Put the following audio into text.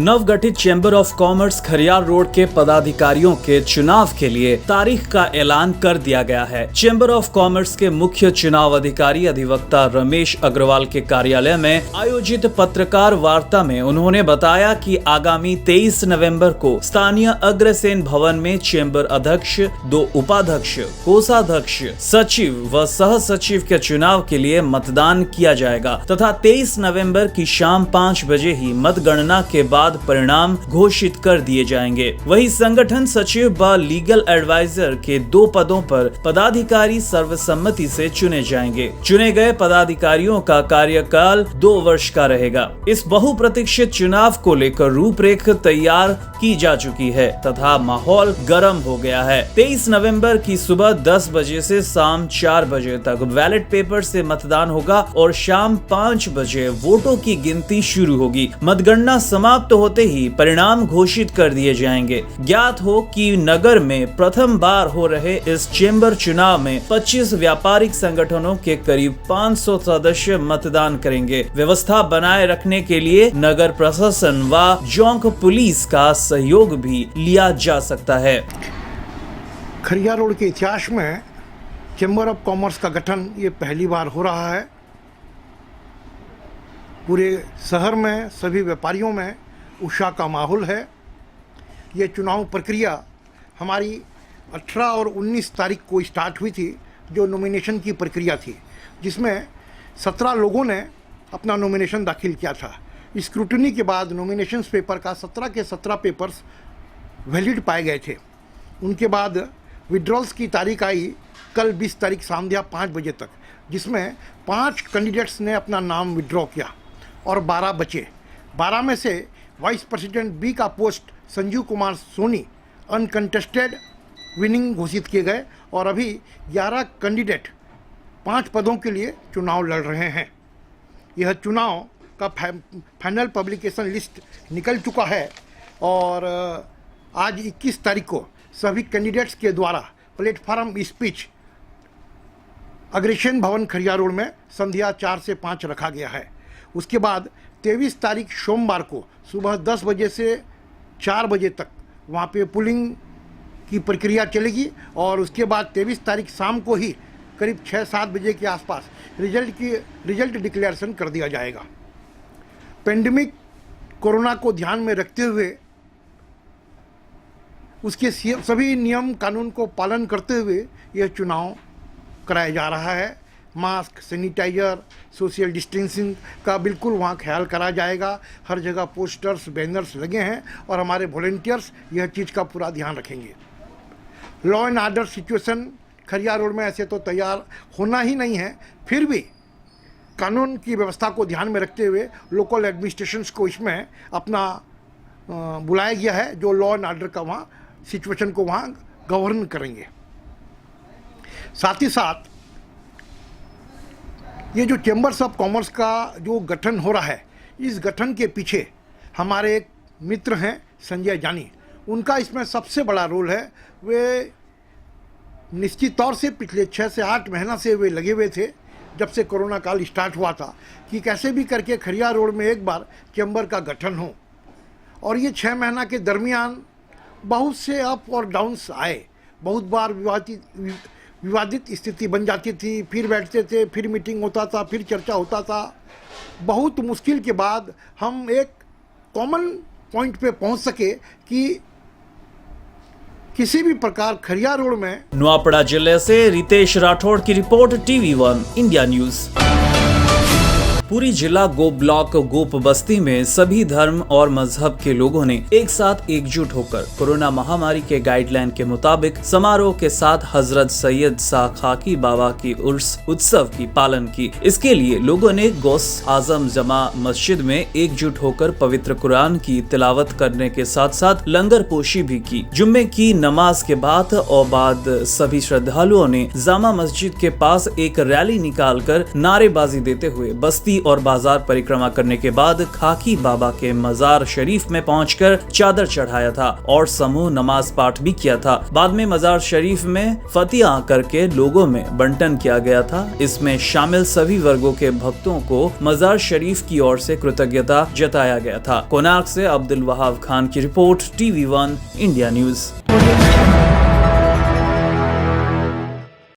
नवगठित chamber of commerce Khariar road के पदाधिकारियों के चुनाव के लिए तारीख का ऐलान कर दिया गया है। चेंबर ऑफ कॉमर्स के मुख्य चुनाव अधिकारी अधिवक्ता रमेश अग्रवाल के कार्यालय में आयोजित पत्रकार वार्ता में उन्होंने बताया कि आगामी 23 नवंबर को स्थानीय अग्रसेन भवन में चेंबर अध्यक्ष, 2 उपाध्यक्ष, कोषाध्यक्ष, सचिव व सह सचिव के चुनाव के लिए मतदान किया जाएगा तथा 23 नवंबर की शाम 5 बजे ही मतगणना के बाद परिणाम घोषित कर दिए जाएंगे। वही संगठन सचिव व लीगल एडवाइजर के 2 पदों पर पदाधिकारी सर्वसम्मति से चुने जाएंगे। चुने गए पदाधिकारियों का कार्यकाल 2 वर्ष का रहेगा। इस बहुप्रतीक्षित चुनाव को लेकर रूपरेख तैयार की जा चुकी है तथा माहौल गर्म हो गया है। 23 नवंबर की सुबह 10 बजे से शाम 4 बजे तक बैलेट पेपर से मतदान होगा और शाम 5 बजे वोटों की गिनती शुरू होगी। मतगणना समाप्त होते ही परिणाम घोषित कर दिए जाएंगे। ज्ञात हो कि नगर में प्रथम बार हो रहे इस चेंबर चुनाव में 25 व्यापारिक संगठनों के करीब 500 सदस्य मतदान करेंगे। व्यवस्था बनाए रखने के लिए नगर प्रशासन व जोंक पुलिस का सहयोग भी लिया जा सकता है। खरियार रोड के इतिहास में चेंबर ऑफ कॉमर्स का गठन ये पहली बार हो रहा है। पूरे शहर में सभी व्यापारियों में उत्साह का माहौल है। ये चुनाव प्रक्रिया हमारी 18 और 19 तारीख को स्टार्ट हुई थी, जो नॉमिनेशन की प्रक्रिया थी, जिसमें 17 लोगों ने अपना नॉमिनेशन दाखिल किया था। स्क्रूटनी के बाद नॉमिनेशन पेपर का 17 के 17 पेपर्स वैलिड पाए गए थे। उनके बाद विड्रॉल्स की तारीख आई कल 20 तारीख संध्या 5 बजे तक, जिसमें 5 कैंडिडेट्स ने अपना नाम विड्रॉ किया और 12 बचे। 12 में से वाइस प्रेसिडेंट बी का post Sanjeev Kumar Soni uncontested winning घोषित किए गए और अभी 11 कैंडिडेट 5 पदों के लिए चुनाव लड़ रहे हैं। यह चुनाव का फाइनल पब्लिकेशन लिस्ट निकल चुका है और आज 21 तारीख को सभी कैंडिडेट्स के द्वारा प्लेटफार्म स्पीच अग्रसेन भवन खरियार रोड में संध्या 4 से 5 रखा गया है। उसके बाद 23 तारीख सोमवार को सुबह 10 बजे से 4 बजे तक वहाँ पे पुलिंग की प्रक्रिया चलेगी और उसके बाद 23 तारीख शाम को ही करीब 6-7 बजे के आसपास रिजल्ट डिक्लेरेशन कर दिया जाएगा। पेंडेमिक कोरोना को ध्यान में रखते हुए उसके सभी नियम कानून को पालन करते हुए यह चुनाव कराया जा रहा है। मास्क, सैनिटाइजर, सोशल डिस्टेंसिंग का बिल्कुल वहाँ ख्याल करा जाएगा। हर जगह पोस्टर्स, बैनर्स लगे हैं और हमारे वॉलंटियर्स यह चीज़ का पूरा ध्यान रखेंगे। Law and order situation Khariar road में ऐसे तो तैयार होना ही नहीं है, फिर भी कानून की व्यवस्था को ध्यान में रखते हुए लोकल एडमिनिस्ट्रेशंस को इसमें अपना बुलाया गया है, जो लॉ एंड ऑर्डर का वहाँ सिचुएशन को वहाँ गवर्न करेंगे। साथ ही साथ ये जो चेंबर्स ऑफ कॉमर्स का जो गठन हो रहा है, इस गठन के पीछे हमारे एक मित्र हैं संजय जानी, उनका इसमें सबसे बड़ा रोल है। वे निश्चित तौर से पिछले 6 से 8 महीना से वे लगे हुए थे, जब से कोरोना काल स्टार्ट हुआ था, कि कैसे भी करके खरियार रोड में एक बार चेंबर का गठन हो। और ये 6 महीना के दरमियान बहुत से अप और डाउन्स आए, बहुत बार विवादित स्थिति बन जाती थी, फिर बैठते थे, फिर मीटिंग होता था, फिर चर्चा होता था। बहुत मुश्किल के बाद हम एक कॉमन पॉइंट पे पहुंच सके कि किसी भी प्रकार खरियार रोड में। नुआपड़ा जिले से रितेश राठौड़ की रिपोर्ट, TV1 इंडिया न्यूज। पूरी जिला गोप ब्लॉक गोप बस्ती में सभी धर्म और मजहब के लोगों ने एक साथ एकजुट होकर कोरोना महामारी के गाइडलाइन के मुताबिक समारोह के साथ हजरत सैयद शाह खाकी बाबा की उर्स उत्सव की पालन की। इसके लिए लोगों ने गौस आजम जमा मस्जिद में एकजुट होकर पवित्र कुरान की तिलावत करने के साथ साथ लंगर पोशी भी की। जुम्मे की नमाज के बाद सभी श्रद्धालुओं ने जामा मस्जिद के पास एक रैली निकालकर नारेबाजी देते हुए बस्ती और बाजार परिक्रमा करने के बाद खाकी बाबा के मजार शरीफ में पहुंचकर चादर चढ़ाया था और समूह नमाज पाठ भी किया था। बाद में मजार शरीफ में फतिया करके लोगों में बंटन किया गया था। इसमें शामिल सभी वर्गों के भक्तों को मजार शरीफ की ओर से कृतज्ञता जताया गया था। कोणार्क से अब्दुल वहाब खान की रिपोर्ट, TV1 इंडिया न्यूज।